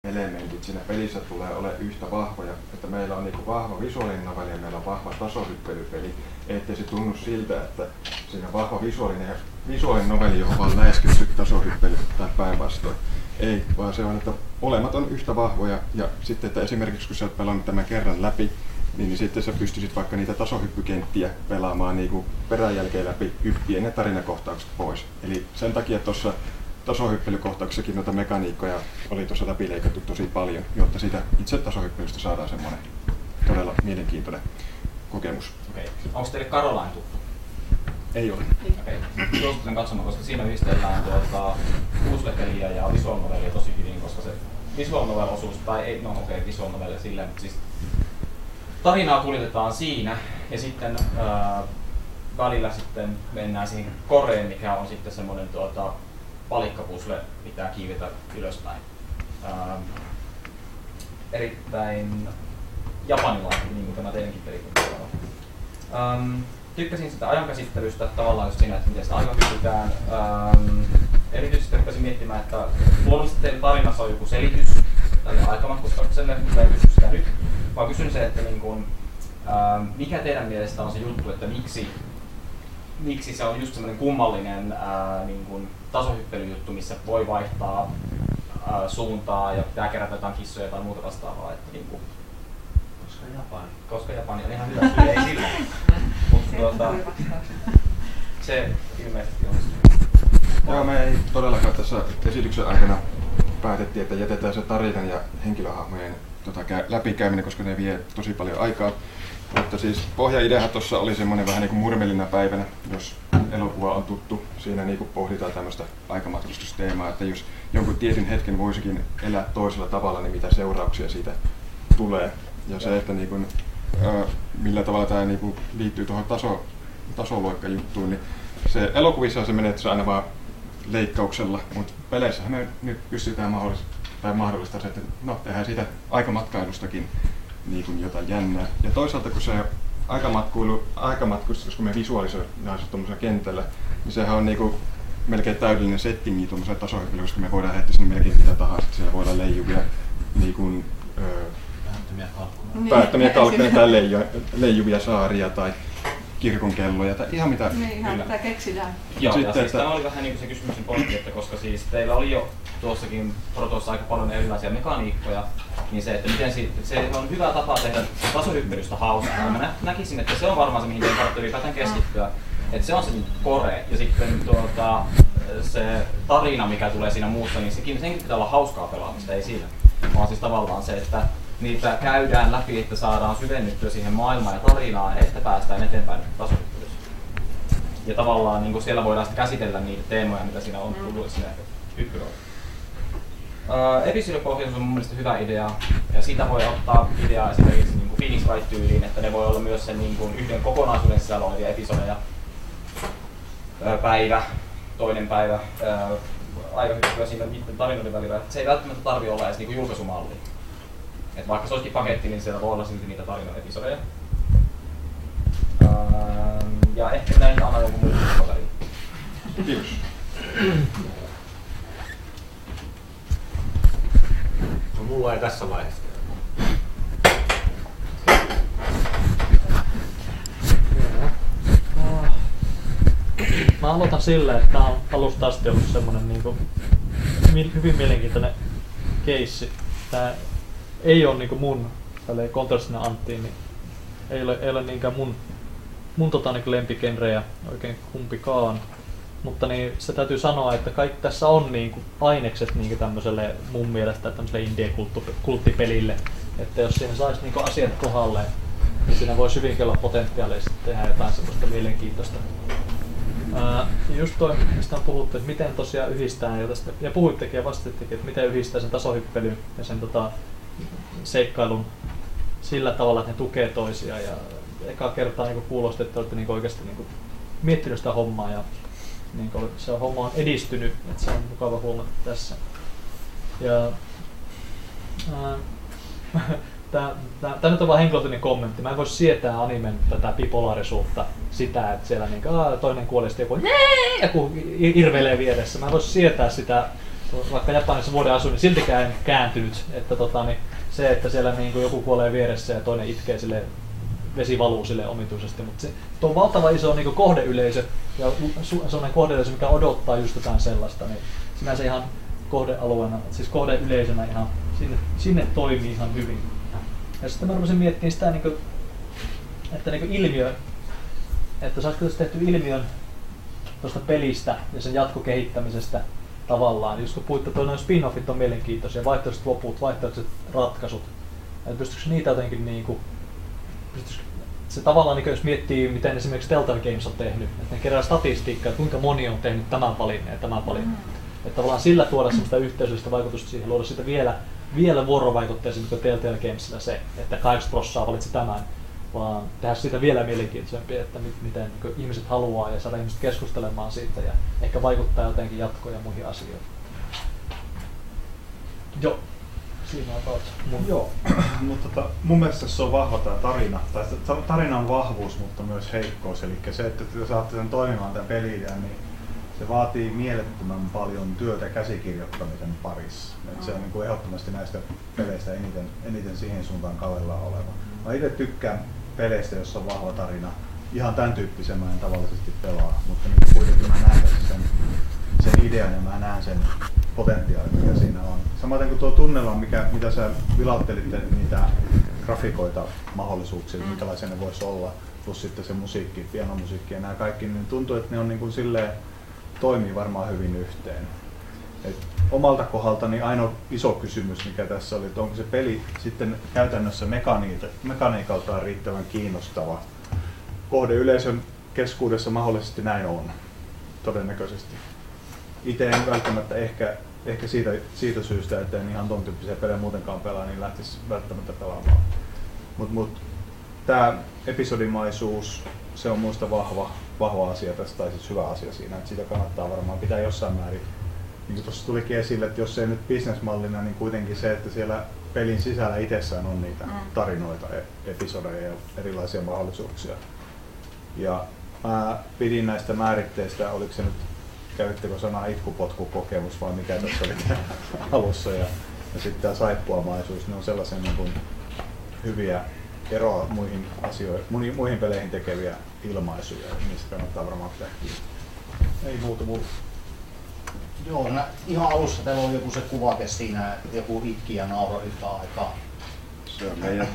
elementit siinä pelissä tulee ole yhtä vahvoja, että meillä on niinku vahva visuaalinen novelli ja meillä on vahva tasohyppelypeli, ettei se tunnu siltä, että siinä on vahva visuaalinen novelli, johon vaan läiskytty tasohyppely tai päinvastoin. Ei, vaan se on, että molemmat on yhtä vahvoja ja sitten, että esimerkiksi kun sä oot pelannut tämän kerran läpi, niin sitten sä pystyisit vaikka niitä tasohyppykenttiä pelaamaan niinku peräjälkeen läpi hyppien ne tarinakohtaukset pois. Eli sen takia tuossa tasohyppelykohtauksessakin noita mekaniikkoja oli tuossa läpileikattu tosi paljon, jotta siitä itse tasohyppelystä saadaan semmoinen todella mielenkiintoinen kokemus. Okei. Onko teille Caroline tuttu? Ei ole. Okei. Suosittelen katsomaan, koska siinä yhdistellään puzzle-peliä ja visual novellia tosi hyvin, koska se visual novel-osuus, tai ei, no okei, visual novel silleen, mutta siis tarinaa kuljetetaan siinä ja sitten välillä sitten mennään siihen koreen, mikä on sitten semmoinen palikkapusle, pitää kiivetä ylöspäin. Erittäin japanilainen, niin kuin tämä teidänkin pelikunta on. Tykkäsin sitä ajankäsittelystä tavallaan just siinä, että miten sitä aika kysytään. Erityisesti rupesin miettimään, että luonnollisesti teidän tarinassa on joku selitys tälle aikamatkustaukselle, mutta en kysy sitä nyt, vaan kysyn se, että niin kun, mikä teidän mielestä on se juttu, että miksi se on just semmoinen kummallinen niin kun tasohyppelyjuttu, missä voi vaihtaa suuntaa ja pitää kerätä jotain kissoja tai muuta vastaavaa. Että, niin kun, koska Japani on ihan hyvä syy, ei sillä. Mutta se ilmeisesti onnistuu. Joo, me ei todellakaan tässä esityksen aikana päätettiin, että jätetään se tarinan ja henkilöhahmojen läpikäyminen, koska ne vie tosi paljon aikaa. Mutta siis pohjaideahan tuossa oli semmoinen vähän niin kuin murmelina päivänä, jos elokuva on tuttu. Siinä niin kuin pohditaan tämmöistä aikamatkustusteemaa, että jos jonkun tietyn hetken voisikin elää toisella tavalla, niin mitä seurauksia siitä tulee. Ja se, että niin kuin, millä tavalla tämä niin kuin liittyy tuohon tasoloikkajuttuun, niin se elokuvissa se menee aina vaan leikkauksella, mutta peleissähän me nyt pystytään mahdollista se, että no, tehdään siitä aikamatkailustakin niin kuin jotain jännää. Ja toisaalta kun se aikamatkustus, kun me visualisoidaan se tuollaisella kentällä, niin sehän on niin kuin melkein täydellinen settingi tuollaisella tasohyppelyllä, koska me voidaan heittää sinne melkein mitä tahansa, että siellä voidaan leijuvia niin kuin, päättömiä kalkkuja tai leijuvia saaria tai kirkonkelloja tai ihan mitä. Niin, ihan mitä keksitään. Joo, sitten, ja siis tämä oli vähän niin kuin se kysymyksen pointti, että koska siis teillä oli jo tuossakin protossa aika paljon erilaisia mekaniikkoja, niin se, että miten se on hyvä tapa tehdä tasohyppelystä hauskaa. Mä näkisin, että se on varmaan se, mihin teidän kannattaa ylipäätään keskittyä. Että se on se core ja sitten se tarina, mikä tulee siinä muussa, niin senkin pitää olla hauskaa pelaamista, ei siinä. Vaan siis tavallaan se, että niitä käydään läpi, että saadaan syvennyttyä siihen maailmaan ja tarinaan, että päästään eteenpäin tasohyppelyssä. Ja tavallaan niin siellä voidaan sitten käsitellä niitä teemoja, mitä siinä on tullut sinne hyppyroille. Episodipohjaisuus on mun mielestä hyvä idea, ja siitä voi ottaa ideaa esimerkiksi niin Phoenix Wright-tyyliin, että ne voi olla myös sen niin kuin yhden kokonaisuuden sisällä olevia episodeja. Päivä, toinen päivä, aika hyppyä siinä niiden tarinoiden välillä. Se ei välttämättä tarvitse olla edes niin kuin julkaisumalli. Et vaikka se olisikin paketti, niin siellä voi olla silti niitä tarinaepisodeja. Ja ehkä näin anna jonkun muun väliin. Kiitos. No, mulla ei tässä vaiheessa. Mä aloitan sillä, että tää on alusta asti ollut semmonen niinku hyvin mielenkiintoinen keissi. Tää ei ole niinku mun kontrastina Anttiin, niin ei ole niinkään mun niinku lempigenrejä oikein kumpikaan. Mutta niin se täytyy sanoa, että kaikki tässä on niinku ainekset niinku tämmöiselle mun mielestä tämmöiselle indie-kulttipelille. Että jos siinä saisi niinku asiat kohdalle, niin siinä voisi hyvinkin olla potentiaalisesti tehdä jotain semmoista mielenkiintoista. Just toi, mistä on puhuttu, että miten tosiaan yhdistää, ja puhuittekin ja vastittekin, että miten yhdistää sen tasohyppelyn ja sen seikkailun sillä tavalla, että ne tukee toisiaan. Ja eka kertaa niin kuulosti, että olette niin oikeasti niin miettinyt sitä hommaa ja niin se homma on edistynyt, että se on mukava huomata tässä. Ja Tämä nyt on vaan henkilökohtainen kommentti. Mä en voi sietää animen tätä bipolaarisuutta, sitä, että siellä toinen kuolee sitten joku irveilee vieressä. Mä en voi sietää sitä vaikka Japanissa vuoden asuin, niin siltikään en kääntynyt. Että se, että siellä niin joku kuolee vieressä ja toinen itkee sille, vesi valuu sille omituisesti, mutta se on valtava iso niin kohdeyleisö ja sellainen kohdeyleisö, mikä odottaa just jotain sellaista, niin sinänsä ihan kohdealueena, siis kohdeyleisönä ihan sinne toimii ihan hyvin. Ja sitten mä rupesin miettimään sitä, että ilmiö, että saisiko tässä tehty ilmiön tuosta pelistä ja sen jatkokehittämisestä tavallaan. Just kun puhuitte, että noin spin-offit on mielenkiintoisia, vaihtoehtoiset loput, vaihtoehtoiset ratkaisut. Että pystyisikö niitä jotenkin se tavallaan jos miettii, miten esimerkiksi Telltale Games on tehnyt, että ne kerää statistiikkaa, kuinka moni on tehnyt tämän valinneen ja tämän valinneen. Että tavallaan sillä tuoda semmoista yhteisöllistä vaikutusta siihen, luoda sitä vielä vuorovaikutteisemmin kuin Telltale Gamesilla se, että 8% valitsi tämän, vaan tehdä siitä vielä mielenkiintoisempi, että miten ihmiset haluaa ja saada ihmiset keskustelemaan siitä ja ehkä vaikuttaa jotenkin jatkoon ja muihin asioihin. Joo. Siinä on Joo, mutta mun mielestä se on vahva tämä tarina. Tarina on vahvuus, mutta myös heikkous. Eli se, että te saatte sen toimimaan tämän peliideen, niin se vaatii mielettömän paljon työtä käsikirjoittamisen parissa. Et se on niin kuin ehdottomasti näistä peleistä eniten siihen suuntaan kallellaan oleva. Mä itse tykkään peleistä, jossa on vahva tarina. Ihan tämän tyyppisen mä en tavallisesti pelaa, mutta niin kuitenkin mä näen sen idean ja mä näen sen potentiaali, mikä siinä on. Samaten kuin tuo tunnelma, mitä sä vilauttelitte niitä grafikoita, mahdollisuuksia, minkälaisia ne voisi olla, plus sitten se musiikki, pianomusiikki ja nämä kaikki, niin tuntuu, että ne on niin kuin silleen, toimii varmaan hyvin yhteen. Et omalta kohdaltani ainoa iso kysymys, mikä tässä oli, että onko se peli sitten käytännössä mekaniikaltaan riittävän kiinnostava. Kohdeyleisön keskuudessa mahdollisesti näin on, todennäköisesti. Itse en välttämättä ehkä siitä syystä, että en ihan ton tyyppisiä pelejä muutenkaan pelaa, niin lähtisi välttämättä pelaamaan. Mut tämä episodimaisuus, se on muista vahva asia tässä, tai siis hyvä asia siinä, että sitä kannattaa varmaan pitää jossain määrin. Niin kuin tuossa tulikin esille, että jos ei nyt bisnesmallina, niin kuitenkin se, että siellä pelin sisällä itsessään on niitä tarinoita, episodeja ja erilaisia mahdollisuuksia. Ja mä pidin näistä määritteistä, oliko se nyt, käyttekö sanaa itkupotkukokemus vai mikä tässä oli alussa, ja sitten tämä saippuamaisuus, ne on sellaisia niin kuin hyviä eroa muihin peleihin tekeviä ilmaisuja, ja niistä kannattaa varmaan tehdä. Ei muuta. Joo, ihan alussa teillä on joku se kuvake siinä, joku itki ja nauro yhtä aikaa. Se on meidän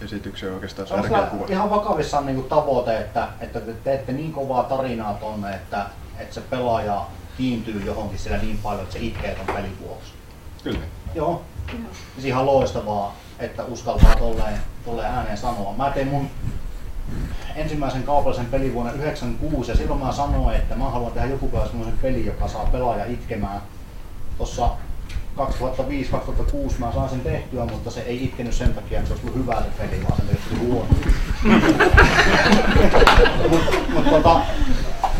esityksen oikeastaan tärkeä kuva. Ihan vakavissaan niin kuin tavoite, että te teette niin kovaa tarinaa tonne, että se pelaaja kiintyy johonkin siellä niin paljon, että se itkee ton pelin vuoksi. Kyllä. Joo. Siis ihan loistavaa, että uskaltaa tolleen ääneen sanoa. Mä tein mun ensimmäisen kaupallisen pelin vuonna 1996 ja silloin mä sanoin, että mä haluan tehdä joku päivä semmoisen pelin, joka saa pelaaja itkemään. Tossa 2005-2006 mä sain sen tehtyä, mutta se ei itkenyt sen takia, että se olisi ollut hyvä se peli, vaan se tehty huono. Mutta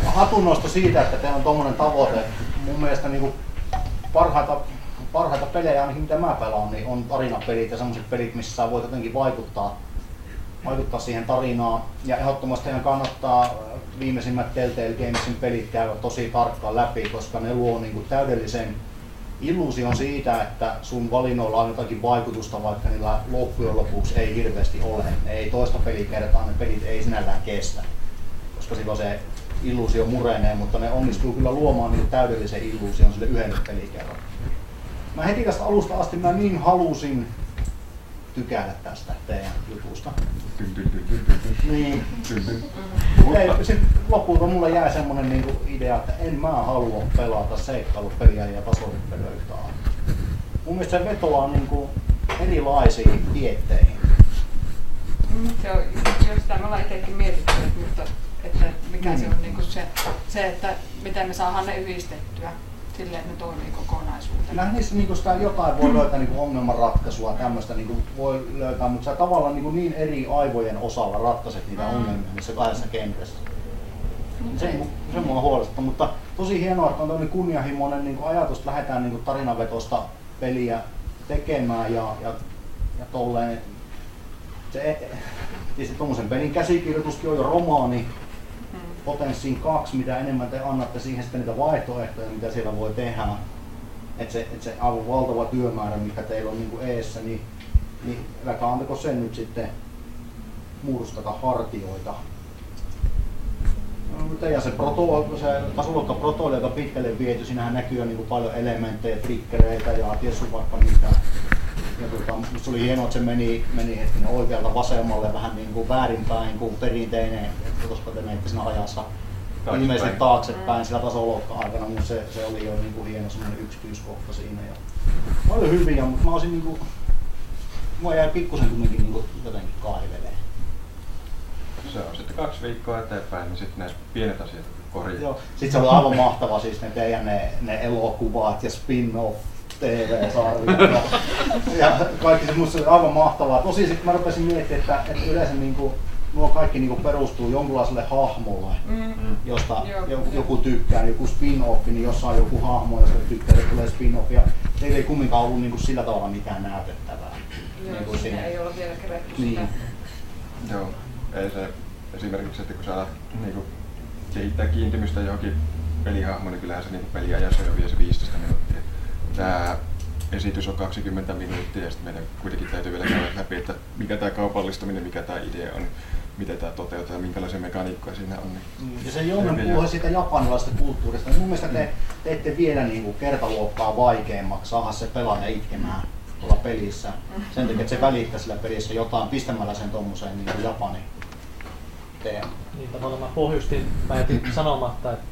hatunnosto siitä, että teillä on tommonen tavoite. Mun mielestä niinku parhaita pelejä, ainakin mitä mä pelaan, niin on tarinapelit ja sellaiset pelit, missä sä voit jotenkin vaikuttaa siihen tarinaan. Ja ehdottomasti teidän kannattaa viimeisimmät Telltale Gamesin pelit käydä tosi tarkkaan läpi, koska ne luo niinku täydellisen illuusion siitä, että sun valinnoilla on jotakin vaikutusta, vaikka niillä loppujen lopuksi ei hirveästi ole. Ne ei toista pelikertaa, ne pelit ei sinällään kestä, koska silloin se illuusio murenee, mutta ne onnistuu kyllä luomaan niin täydellisen illuusion sille yhdelle pelikerralle. Mä heti tästä alusta asti mä niin halusin tykätä tästä teidän jutusta. Niin. Sitten lopulta mulle jäi semmonen niinku idea, että en mä halua pelata seikkailupeliä ja tasoitusapeliä yhtä aikaa. Mun mielestä se vetoaa niinku erilaisiin dietteihin. Se on just sitä me ollaan itsekin mietitty, että mikä se on niinku se, että miten me saadaan ne yhdistettyä silleen, että ne toimii kokonaisuutena. Kyllähän niissä niinku sitä jotain voi löytää niinku ongelmanratkaisua, tämmöistä niinku voi löytää, mutta sä tavallaan niinku niin eri aivojen osalla ratkaiset niitä ongelmia niissä kahdessa genressä. Se mua huolestuttaa, mutta tosi hienoa, että on tämmöinen kunnianhimoinen niinku ajatus, että lähdetään niinku tarinavetosta peliä tekemään ja tolleen. Tietysti tommosen pelin käsikirjoituskin on jo romaani, Potenssiin 2, mitä enemmän te annatte siihen sitten niitä vaihtoehtoja, mitä siellä voi tehdä. että se aivan valtava työmäärä, mikä teillä on niin kuin eessä, niin älkää antako sen nyt sitten murskata hartioita. Ja se tasoluokka protooli, joka pitkälle viety, siinähän näkyy jo niin paljon elementtejä, triggereitä ja ties vaikka mitä. Ja musta oli hienoa, että se meni hetkinen oikealta vasemmalle vähän niin kuin väärinpäin kuin perinteinen, koska te menitte siinä ajassa ilmeisesti taaksepäin sillä tasoluokka-aikana, mutta se oli jo niin kuin hieno semmoinen yksityiskohta siinä. Ja paljon hyviä, mutta mä olisin niin kuin, mua jäi pikkusen kumminkin niin kuin jotenkin kaivelee. Se on sitten 2 viikkoa eteenpäin, niin sitten ne pienet asiat korjaa. Joo. Sitten se oli aivan mahtava siis ne teidän ne elokuvat ja spin-off TV-sarjat ja kaikki se musta oli aivan mahtavaa. Tosi sitten mä rupesin miettimään, että yleensä niinku, nuo kaikki niinku perustuu jonkunlaiselle hahmolle, josta joku tykkää, joku spin-off, niin jossain joku hahmo, josta tykkää, että tulee spin-off ja teillä ei kumminkaan ollut niinku sillä tavalla mitään näytettävää. Joo, niin siinä ei ole vielä kerätty sitä. Niin. Joo, ei se esimerkiksi, että kun saa niinku kehittää kiintymystä johonkin pelihahmoon, niin kyllähän se niinku peliajassa jo vie se 15 minuuttia. Tää esitys on 20 minuuttia ja sitten meidän kuitenkin täytyy vielä käydä läpi, että mikä tää kaupallistaminen, mikä tää idea on, miten tää toteutetaan ja minkälaisia mekaniikkoja siinä on. Ja se Joomen puhui siitä japanilaisesta kulttuurista. Mun mielestä te teette vielä niinku kertaluokkaa vaikeammaksi saada se pelaaja itkemään tuolla pelissä. Sen takia, että se välittää sillä pelissä jotain pistämällä sen tommoseen niin Japanin teemaan. Niin tavallaan mä jätin sanomatta, että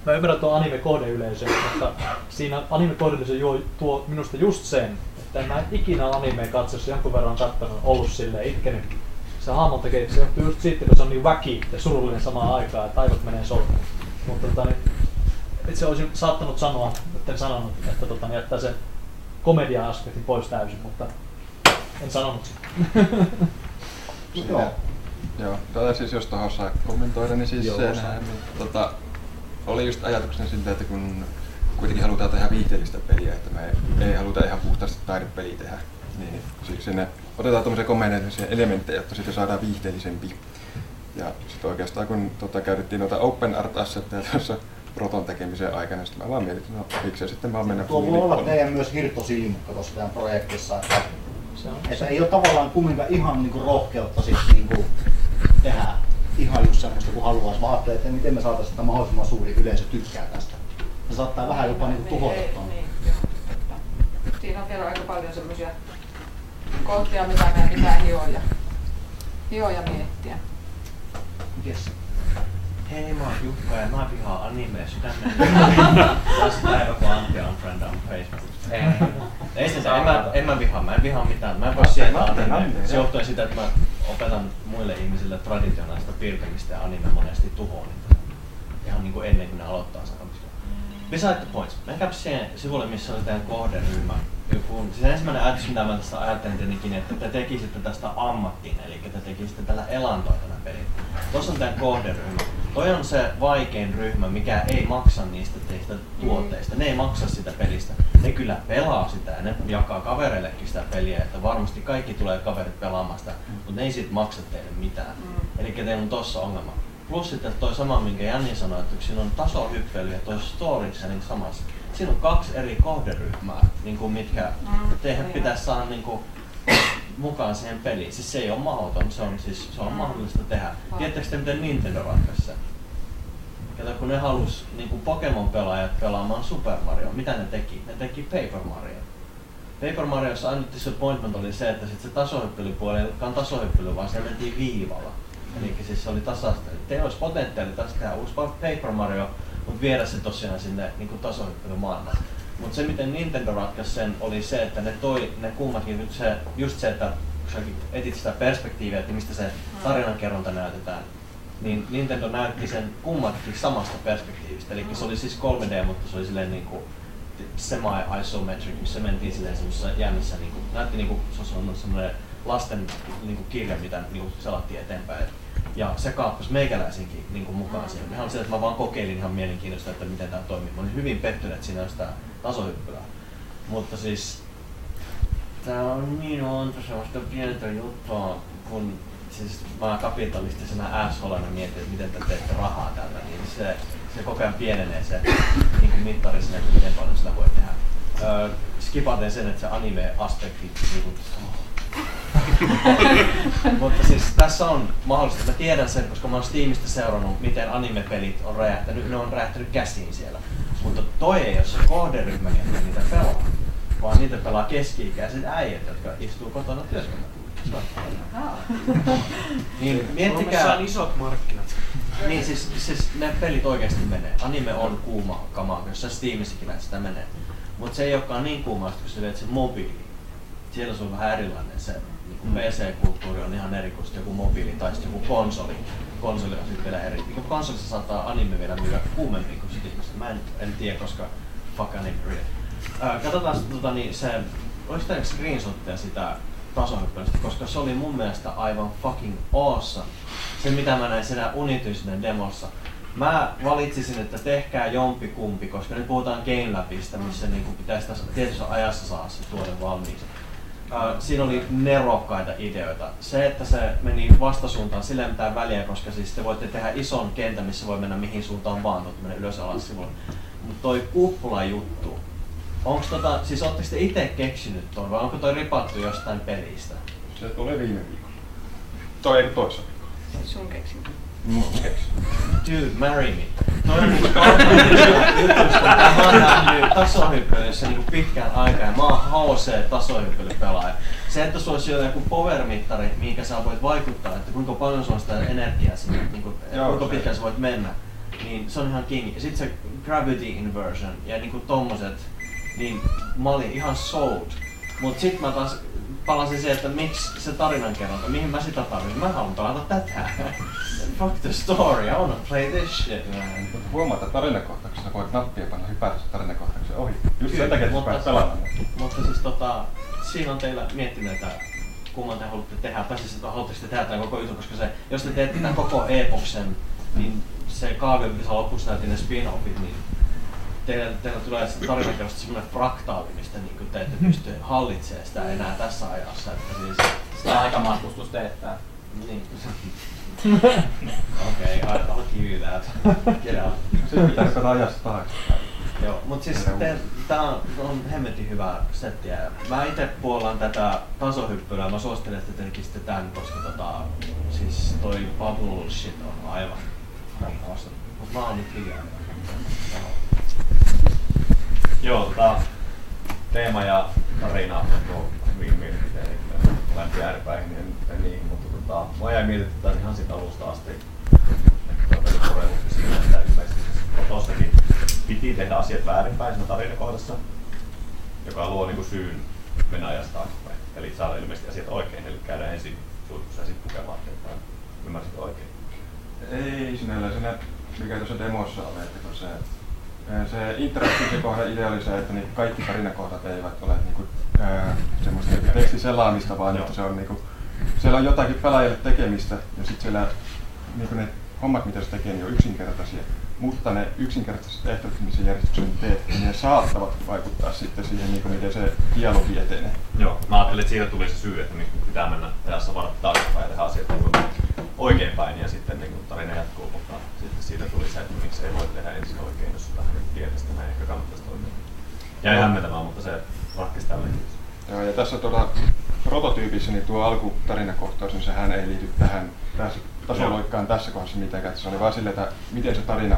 mä ymmärrän tuon anime-kohdeyleisön, mutta siinä anime-kohdeyleisö tuo minusta just sen, että en mä ikinä animeen katsossa jonkun verran kattonut, ollut silleen itkenyt. Se hahmo tekee, se johtuu just siitä, että se on niin väki ja surullinen samaan aikaan, että aivot menee solmuun. Mutta itse olisin saattanut sanoa, etten sanonut, että jättää sen komedia-aspektin pois täysin, mutta en sanonut sitä. Joo, siis jos tuohon saa kommentoida, niin siis oli just ajatuksena siltä, että kun kuitenkin halutaan tehdä viihteellistä peliä, että me ei haluta ihan puhtaasti taidepeliä tehdä, niin siksi sinne otetaan tommosia komediallisia elementtejä, jotta siitä saadaan viihteellisempi. Ja sitten oikeastaan kun käytettiin noita open art assetteja tuossa Proton tekemisen aikana, sitten mä vaan mietin, että no miksei sitten vaan mennä tuo voi olla teidän myös hirttosilmukka tuossa teidän projektissa, että ei ole tavallaan kumminkaan ihan niinku rohkeutta sit niinku tehdä ihan just semmoista kuin haluaisi, vaan ajattelee, että miten me saataisiin, että mahdollisimman suuri yleisö tykkää tästä. Se saattaa vähän jopa niinku tuhota tuon. Siinä on vielä aika paljon semmoisia kohtia, mitä meidän pitää hioa ja miettiä. Yes. Hei, mä oon Jukka ja mä vihaan animea sydämen. Tässä päivä kun Antti on friend on Facebookissa. Ei se, en mä vihaa mitään. Mä en voi sietää animea. Se johtuen sitä, että mä opetan muille ihmisille traditionaalista piirtämistä ja anime monesti tuhoon niitä. Ihan niinku ennen kuin ne aloittaa sen opiskelun. Beside the points. Menkääpä siihen sivulle, missä oli teidän kohderyhmä. Siis ensimmäinen ajatus, mitä mä tästä ajattelin tietenkin, että te tekisitte tästä ammattiin, eli te tekisitte tällä elantoa tämän pelin. Tuossa on teidän kohderyhmä. Toi on se vaikein ryhmä, mikä ei maksa niistä teistä tuotteista. Ne ei maksa sitä pelistä. Ne kyllä pelaa sitä ja ne jakaa kavereillekin sitä peliä, että varmasti kaikki tulee kaverit pelaamaan sitä, mutta ne ei siitä maksa teille mitään. Eli teillä on tossa ongelma. Plus sitten toi sama, minkä Janni sanoi, että siinä on tasohyppely ja toi storytelling samassa. Siinä on 2 eri kohderyhmää, niin kuin mitkä teidän pitäisi saada niin kuin mukaan siihen peliin. Siis se ei ole mahdoton, se on mahdollista tehdä. Tiedättekö te, miten Nintendo ratkaisi sen? Kato, kun ne halus niin kuin Pokemon-pelaajat pelaamaan Super Mario, mitä ne teki? Ne teki Paper Mario. Paper Mariossa ainut disappointment oli se, että sit se tasohyppelypuoli ei ollutkaan tasohyppely, vaan se mentiin viivalla. Eli siis se oli tasasta. Teillä olisi potentiaali tästä tehdä uusi Paper Mario, mutta viedä se tosiaan sinne niin tasohyppelymaailmaan. Mutta se miten Nintendo ratkaisi sen oli se, että ne kummatkin nyt just se, että kun sä etit sitä perspektiiviä, että mistä se tarinankerronta näytetään, niin Nintendo näytti sen kummatkin samasta perspektiivistä. Eli se oli siis 3D, mutta se oli silleen niinku semi-isometric, missä mentiin silleen semmoisessa jännissä, niinku, näytti niinku se on semmoinen lasten niinku kirja, mitä niinku selattiin eteenpäin. Ja se kaappasi meikäläisinkin niin mukaan siihen. Ihan se, että mä vaan kokeilin ihan mielenkiintoista, että miten tää toimii. Mä olin hyvin pettynyt, että siinä on sitä tasohyppylää. Mutta siis tää on niin monta sellaista pientä juttua, kun siis mä kapitalistisena assholena mietin, että miten te teette rahaa tällä, niin se se koko ajan pienenee se niin mittari sinne, että miten paljon sitä voi tehdä. Skipaten sen, että se anime-aspekti mutta siis tässä on mahdollista, että mä tiedän sen, koska mä oon Steamista seurannut, miten anime-pelit on räjähtänyt, ne on räjähtänyt käsiin siellä. Mutta toi ei ole se kohderyhmä, että niitä pelaa, vaan niitä pelaa keski-ikäiset äijät, jotka istuu kotona työskentelyssä. Niin miettikää... Suomessa on isot markkinat. Niin siis ne pelit oikeesti menee. Anime on kuuma kamaa, jossa Steamissakin sitä menee. Mut se ei olekaan niin kuumaa, kun sä teet sen mobiili. Siellä se on vähän erilainen se PC-kulttuuri on ihan eri kuin joku mobiili tai joku konsoli. Konsoli on sitten vielä eri. Konsolissa saattaa anime vielä myydä kuumemmin kuin Steamissa. Mä en tiedä, koska fuck anime real. Katsotaan se, oliko täällä screenshotteja sitä tasohyppelystä, koska se oli mun mielestä aivan fucking awesome. Se mitä mä näin siinä Unityisen demossa. Mä valitsisin, että tehkää jompikumpi, koska nyt puhutaan Game Labista, missä niinku pitäisi tässä tietyssä ajassa saada se tuote valmiiksi. Siinä oli nerokkaita ideoita. Se, että se meni vastasuuntaan, sillä ei mitään väliä, koska siis te voitte tehdä ison kentän, missä voi mennä mihin suuntaan vaan, tuolta mennä ylös alas sivulle. Mutta toi kuppula-juttu, onks siis ootteko te ite keksinyt ton vai onko toi ripattu jostain pelistä? Se tulee viime viikolla. Toi ei toissa viikolla. Sun keksin. Mun keksin. Dude, marry me. Toi on niinku jutusta, mitä mä oon nähnyt tasohyppelyssä niinku pitkään aikaa ja mä oon HC-tasohyppelypelaaja. Se, että sulla olisi joku power-mittari, minkä sä voit vaikuttaa, että kuinka paljon sulla on sitä energiaa sinne, niinku, kuinka pitkään sä voit mennä, niin se on ihan king. Ja sit se gravity inversion ja niinku tommoset, niin mä olin ihan sold. Mut sit mä taas palasin siihen, että miksi se tarinankerronta, mihin mä sitä tarvitsen. Mä haluan pelata tätä. Fuck the story, I wanna play this shit, man. Huomaa, että tarinakohtauksessa voit nappia panna hypätä se tarinakohtauksen ohi. Just sen takia, että sä pääset pelaamaan. Mutta siis siinä on teillä miettinyt, että kumman te haluatte tehdä, tai siis että haluatteko te tehdä tämän koko jutun, koska se, jos te teette tämän koko epoksen, niin se kaavio, mitä saa lopussa näytin ne spin-offit, niin teillä tulee tarinankerrosta semmoinen fraktaali, mistä niin te ette pysty hallitsemaan sitä enää tässä ajassa. Että siis sitä aikamatkustus teettää. Niin. Okei, I'll give you that. Get out. Sitten pitää ruveta ajasta taaksepäin. Joo, mut siis tää on hemmetin hyvä settiä. Mä ite puollan tätä tasohyppyä. Mä suosittelen, että tekisitte tän, koska siis toi bubble shit on aivan rakkaasta. Mut mä oon nyt hiljaa. Joo, teema ja tarina on hyvin mielipiteitä. Molempia ääripäihin en niihin, mutta mä jäin mietittää ihan siitä alusta asti. Että koremutti siinä, että ilmeisesti tostakin piti tehdä asiat väärinpäin siinä tarinakohdassa, joka luo niinku syyn mennä ajasta taaksepäin. Eli saada ilmeisesti asiat oikein, eli käydä ensin suihkussa ja sitten pukemaan eteenpäin. Ymmärsitkö oikein? Ei sinällään siinä, mikä tuossa demossa oli, että kun se interaktiivisen kohdan idea oli se, että niin kaikki tarinakohdat eivät ole niinku, semmoista tekstiselaamista, vaan että se on niinku, siellä on jotakin pelaajille tekemistä ja sitten siellä niinku ne hommat, mitä se tekee, niin on yksinkertaisia. Mutta ne yksinkertaiset tehtävät, missä järjestyksen teet, niin ne saattavat vaikuttaa sitten siihen, niin miten se dialogi etenee. Joo, mä ajattelin, että siitä tuli se syy, että niin pitää mennä ajassa varata taaksepäin ja tehdä asiat niin oikeinpäin ja sitten niin tarina jatkuu, mutta sitten siitä tuli se, että miksi ei voi tehdä ensin oikein, jos vähän tietysti näin ehkä kannattaisi toimia. Jäi hämmentämään, mutta se ratkesi tällekin. Joo, ja tässä prototyypissä niin tuo alkutarinakohtaus, niin sehän ei liity tähän tasoloikkaan tässä kohdassa mitenkään. Se oli vaan silleen, että miten se tarina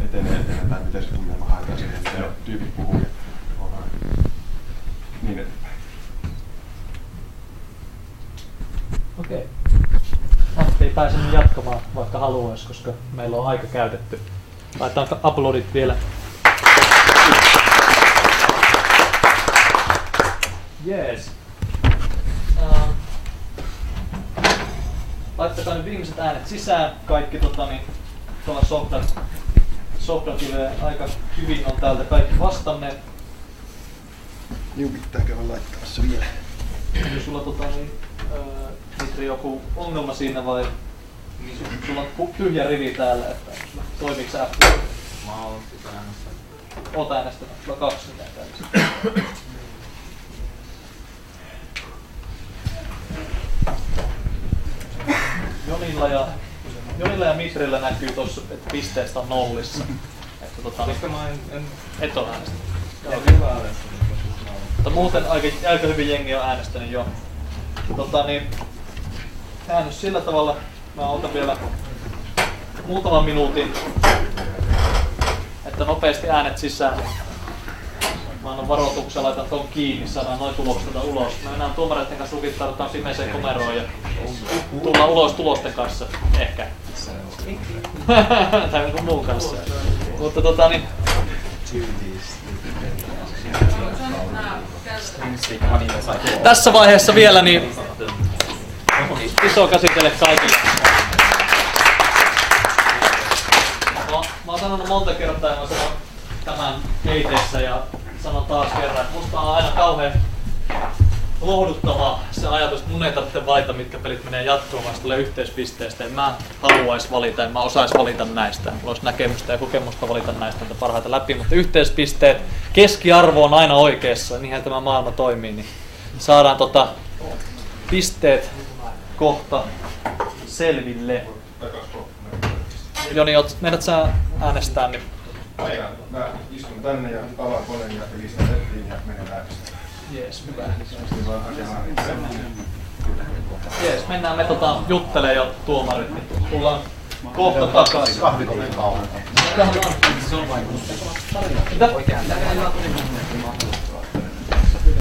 etenee tai miten se tunnelma haetaan siihen, miten ne tyypit puhuu ja niin eteenpäin. Okei. Antti ei pääse jatkamaan, vaikka haluaisi, koska meillä on aika käytetty. Laitetaan uploadit vielä. Jees. Laittakaa nyt viimeiset äänet sisään. Kaikki tuolla softan tulee aika hyvin on täältä kaikki vastanneet. Juu, pitää käydä laittaa se vielä. Onko sulla Mitri joku ongelma siinä vai niin sulla on tyhjä rivi täällä, että toimiiko sä F? Mä oon sitä äänestänyt. Oot äänestänyt, sulla on 2 mitään täällä. Jonilla ja Mitrillä näkyy tossa, että pisteestä on nollissa. Koska mä en et ole äänestänyt. hyvä äänestänyt. Mutta muuten aika hyvin jengi on äänestänyt jo. Äänestys sillä tavalla, mä otan vielä muutaman minuutin, että nopeasti äänet sisään. Mä annan varoituksen, laitan ton kiinni, saadaan noin tulokset ulos. Me mennään tuomareiden kanssa lukittaudutaan pimeeseen komeroon ja tullaan ulos tulosten kanssa, ehkä. Tai jonkun muun kanssa. Mutta tässä vaiheessa vielä niin iso käsitelle kaikille. Mä oon sanonut monta kertaa ja mä sanon tämän keiteissä ja sanon taas kerran, että musta on aina kauhean lohduttavaa se ajatus, että mun ei tarvitse valita, mitkä pelit menee jatkoon, vaan se tulee yhteispisteestä. En mä haluais valita, en mä osais valita näistä. Mulla olisi näkemystä ja kokemusta valita näistä parhaita läpi, mutta yhteispisteet, keskiarvo on aina oikeassa, niinhän tämä maailma toimii, niin saadaan pisteet kohta selville. Joni, meidät sä äänestää, niin Mä istun tänne ja avaan koneen ja pistän nettiin ja menen äänestämään. jees, hyvä. Jees, mennään me juttelee jo tuomarit, niin tullaan kohta takaisin. Kahvikoneen kauan. Mitä?